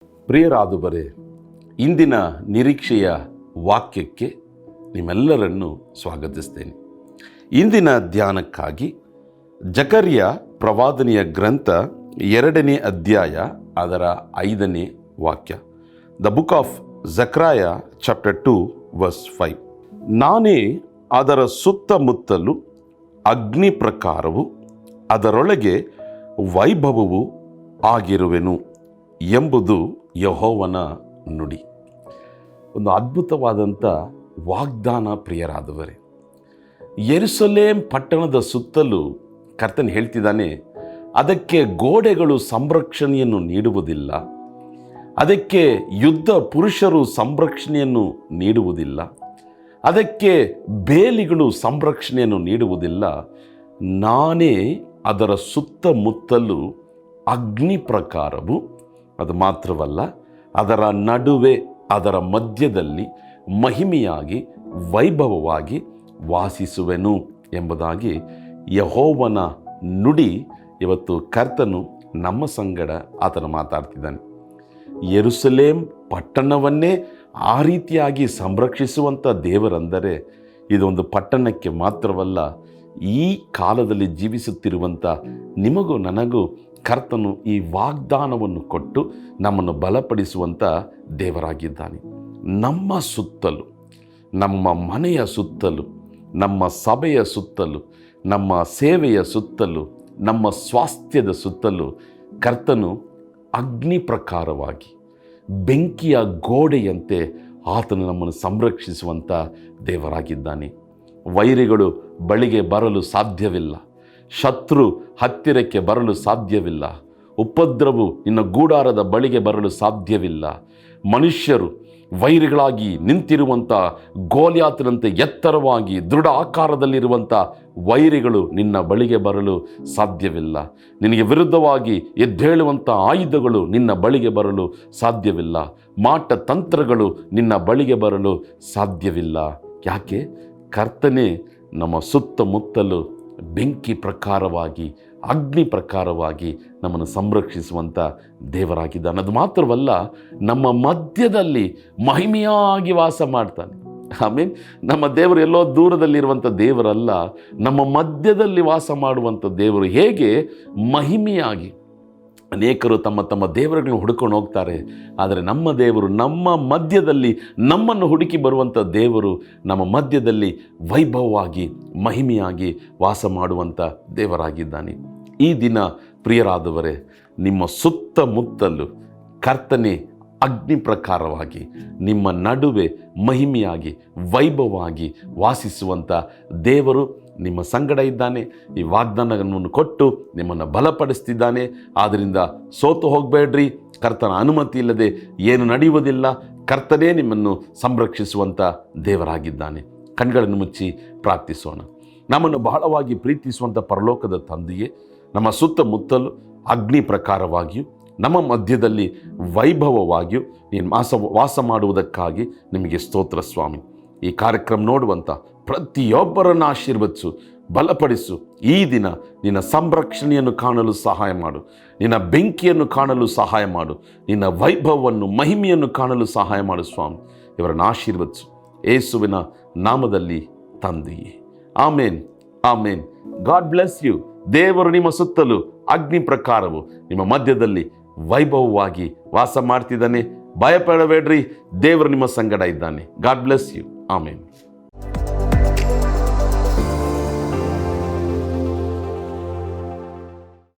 ಪ್ರಿಯರಾದುವರೇ, ಇಂದಿನ ನಿರೀಕ್ಷೆಯ ವಾಕ್ಯಕ್ಕೆ ನಿಮ್ಮೆಲ್ಲರನ್ನು ಸ್ವಾಗತಿಸ್ತೇನೆ. ಇಂದಿನ ಧ್ಯಾನಕ್ಕಾಗಿ ಜಕರ್ಯ ಪ್ರವಾದನೆಯ ಗ್ರಂಥ 2ನೇ ಅಧ್ಯಾಯ ಅದರ 5ನೇ ವಾಕ್ಯ. The book of Zechariah chapter 2 verse 5. ನಾನೇ ಅದರ ಸುತ್ತಮುತ್ತಲು ಅಗ್ನಿ ಪ್ರಕಾರವು ಅದರೊಳಗೆ ವೈಭವವು ಆಗಿರುವೆನು ಎಂಬುದು ಯೆಹೋವನ ನುಡಿ. ಒಂದು ಅದ್ಭುತವಾದಂಥ ವಾಗ್ದಾನ. ಪ್ರಿಯರಾದವರೇ, ಯೆರೂಸಲೇಮ್ ಪಟ್ಟಣದ ಸುತ್ತಲೂ ಕರ್ತನು ಹೇಳ್ತಿದ್ದಾನೆ, ಅದಕ್ಕೆ ಗೋಡೆಗಳು ಸಂರಕ್ಷಣೆಯನ್ನು ನೀಡುವುದಿಲ್ಲ, ಅದಕ್ಕೆ ಯುದ್ಧ ಪುರುಷರು ಸಂರಕ್ಷಣೆಯನ್ನು ನೀಡುವುದಿಲ್ಲ, ಅದಕ್ಕೆ ಬೇಲಿಗಳು ಸಂರಕ್ಷಣೆಯನ್ನು ನೀಡುವುದಿಲ್ಲ. ನಾನೇ ಅದರ ಸುತ್ತಮುತ್ತಲೂ ಅಗ್ನಿ ಪ್ರಕಾರವು, ಅದು ಮಾತ್ರವಲ್ಲ, ಅದರ ನಡುವೆ ಅದರ ಮಧ್ಯದಲ್ಲಿ ಮಹಿಮೆಯಾಗಿ ವೈಭವವಾಗಿ ವಾಸಿಸುವೆನು ಎಂಬುದಾಗಿ ಯೆಹೋವನ ನುಡಿ. ಇವತ್ತು ಕರ್ತನು ನಮ್ಮ ಸಂಗಡ ಆತನು ಮಾತಾಡ್ತಿದ್ದಾನೆ. ಯೆರೂಸಲೇಮ್ ಪಟ್ಟಣವನ್ನೇ ಆ ರೀತಿಯಾಗಿ ಸಂರಕ್ಷಿಸುವಂಥ ದೇವರಂದರೆ ಇದೊಂದು ಪಟ್ಟಣಕ್ಕೆ ಮಾತ್ರವಲ್ಲ, ಈ ಕಾಲದಲ್ಲಿ ಜೀವಿಸುತ್ತಿರುವಂಥ ನಿಮಗೂ ನನಗೂ ಕರ್ತನು ಈ ವಾಗ್ದಾನವನ್ನು ಕೊಟ್ಟು ನಮ್ಮನ್ನು ಬಲಪಡಿಸುವಂಥ ದೇವರಾಗಿದ್ದಾನೆ. ನಮ್ಮ ಸುತ್ತಲೂ, ನಮ್ಮ ಮನೆಯ ಸುತ್ತಲೂ, ನಮ್ಮ ಸಭೆಯ ಸುತ್ತಲೂ, ನಮ್ಮ ಸೇವೆಯ ಸುತ್ತಲೂ, ನಮ್ಮ ಸ್ವಾಸ್ಥ್ಯದ ಸುತ್ತಲೂ ಕರ್ತನು ಅಗ್ನಿ ಪ್ರಕಾರವಾಗಿ, ಬೆಂಕಿಯ ಗೋಡೆಯಂತೆ ಆತನು ನಮ್ಮನ್ನು ಸಂರಕ್ಷಿಸುವಂಥ ದೇವರಾಗಿದ್ದಾನೆ. ವೈರಿಗಳು ಬಳಿಗೆ ಬರಲು ಸಾಧ್ಯವಿಲ್ಲ, ಶತ್ರು ಹತ್ತಿರಕ್ಕೆ ಬರಲು ಸಾಧ್ಯವಿಲ್ಲ, ಉಪದ್ರವು ನಿನ್ನ ಗೂಡಾರದ ಬಳಿಗೆ ಬರಲು ಸಾಧ್ಯವಿಲ್ಲ. ಮನುಷ್ಯರು ವೈರಿಗಳಾಗಿ ನಿಂತಿರುವಂಥ ಗೋಲ್ಯಾತನಂತೆ ಎತ್ತರವಾಗಿ ದೃಢ ಆಕಾರದಲ್ಲಿರುವಂಥ ವೈರಿಗಳು ನಿನ್ನ ಬಳಿಗೆ ಬರಲು ಸಾಧ್ಯವಿಲ್ಲ. ನಿನಗೆ ವಿರುದ್ಧವಾಗಿ ಎದ್ದೇಳುವಂಥ ಆಯುಧಗಳು ನಿನ್ನ ಬಳಿಗೆ ಬರಲು ಸಾಧ್ಯವಿಲ್ಲ. ಮಾಟ ತಂತ್ರಗಳು ನಿನ್ನ ಬಳಿಗೆ ಬರಲು ಸಾಧ್ಯವಿಲ್ಲ. ಯಾಕೆ? ಕರ್ತನೇ ನಮ್ಮ ಸುತ್ತಮುತ್ತಲು ಬೆಂಕಿ ಪ್ರಕಾರವಾಗಿ, ಅಗ್ನಿ ಪ್ರಕಾರವಾಗಿ ನಮ್ಮನ್ನು ಸಂರಕ್ಷಿಸುವಂಥ ದೇವರಾಗಿದ್ದಾನೆ. ಅದು ಮಾತ್ರವಲ್ಲ, ನಮ್ಮ ಮಧ್ಯದಲ್ಲಿ ಮಹಿಮೆಯಾಗಿ ವಾಸ ಮಾಡ್ತಾನೆ. ಆಮೇಲೆ ನಮ್ಮ ದೇವರು ಎಲ್ಲೋ ದೂರದಲ್ಲಿರುವಂಥ ದೇವರಲ್ಲ, ನಮ್ಮ ಮಧ್ಯದಲ್ಲಿ ವಾಸ ಮಾಡುವಂಥ ದೇವರು. ಹೇಗೆ? ಮಹಿಮೆಯಾಗಿ. ಅನೇಕರು ತಮ್ಮ ತಮ್ಮ ದೇವರುಗಳನ್ನು ಹುಡುಕೊಂಡು ಹೋಗ್ತಾರೆ, ಆದರೆ ನಮ್ಮ ದೇವರು ನಮ್ಮ ಮಧ್ಯದಲ್ಲಿ, ನಮ್ಮನ್ನು ಹುಡುಕಿ ಬರುವಂಥ ದೇವರು ನಮ್ಮ ಮಧ್ಯದಲ್ಲಿ ವೈಭವವಾಗಿ, ಮಹಿಮೆಯಾಗಿ ವಾಸ ಮಾಡುವಂಥ ದೇವರಾಗಿದ್ದಾನೆ. ಈ ದಿನ ಪ್ರಿಯರಾದವರೇ, ನಿಮ್ಮ ಸುತ್ತಮುತ್ತಲು ಕರ್ತನೆ ಅಗ್ನಿ ಪ್ರಕಾರವಾಗಿ, ನಿಮ್ಮ ನಡುವೆ ಮಹಿಮೆಯಾಗಿ, ವೈಭವವಾಗಿ ವಾಸಿಸುವಂಥ ದೇವರು ನಿಮ್ಮ ಸಂಗಡ ಇದ್ದಾನೆ. ಈ ವಾಗ್ದಾನವನ್ನು ಕೊಟ್ಟು ನಿಮ್ಮನ್ನು ಬಲಪಡಿಸ್ತಿದ್ದಾನೆ. ಆದ್ದರಿಂದ ಸೋತು ಹೋಗಬೇಡ್ರಿ. ಕರ್ತನ ಅನುಮತಿ ಇಲ್ಲದೆ ಏನು ನಡೆಯುವುದಿಲ್ಲ. ಕರ್ತನೇ ನಿಮ್ಮನ್ನು ಸಂರಕ್ಷಿಸುವಂಥ ದೇವರಾಗಿದ್ದಾನೆ. ಕಣ್ಗಳನ್ನು ಮುಚ್ಚಿ ಪ್ರಾರ್ಥಿಸೋಣ. ನಮ್ಮನ್ನು ಬಹಳವಾಗಿ ಪ್ರೀತಿಸುವಂಥ ಪರಲೋಕದ ತಂದೆಯೇ, ನಮ್ಮ ಸುತ್ತಮುತ್ತಲು ಅಗ್ನಿ ಪ್ರಕಾರವಾಗಿಯೂ ನಮ್ಮ ಮಧ್ಯದಲ್ಲಿ ವೈಭವವಾಗಿಯೂ ನೀನು ವಾಸ ಮಾಡುವುದಕ್ಕಾಗಿ ನಿಮಗೆ ಸ್ತೋತ್ರ ಸ್ವಾಮಿ. ಈ ಕಾರ್ಯಕ್ರಮ ನೋಡುವಂಥ ಪ್ರತಿಯೊಬ್ಬರನ್ನು ಆಶೀರ್ವದಿಸು, ಬಲಪಡಿಸು. ಈ ದಿನ ನಿನ್ನ ಸಂರಕ್ಷಣೆಯನ್ನು ಕಾಣಲು ಸಹಾಯ ಮಾಡು, ನಿನ್ನ ಬೆಂಕಿಯನ್ನು ಕಾಣಲು ಸಹಾಯ ಮಾಡು, ನಿನ್ನ ವೈಭವವನ್ನು, ಮಹಿಮೆಯನ್ನು ಕಾಣಲು ಸಹಾಯ ಮಾಡು ಸ್ವಾಮಿ. ಇವರನ್ನು ಆಶೀರ್ವದಿಸು ಯೇಸುವಿನ ನಾಮದಲ್ಲಿ ತಂದೆಯೇ, amen, amen. God bless you. ದೇವರು ನಿಮ್ಮ ಸುತ್ತಲೂ ಅಗ್ನಿ ಪ್ರಕಾರವು ನಿಮ್ಮ ಮಧ್ಯದಲ್ಲಿ ವೈಭವವಾಗಿ ವಾಸ ಮಾಡ್ತಿದ್ದಾನೆ. ಭಯಪಡಬೇಡ್ರಿ, ದೇವರು ನಿಮ್ಮ ಸಂಗಡ ಇದ್ದಾನೆ. God bless you. ಆಮೇನ್.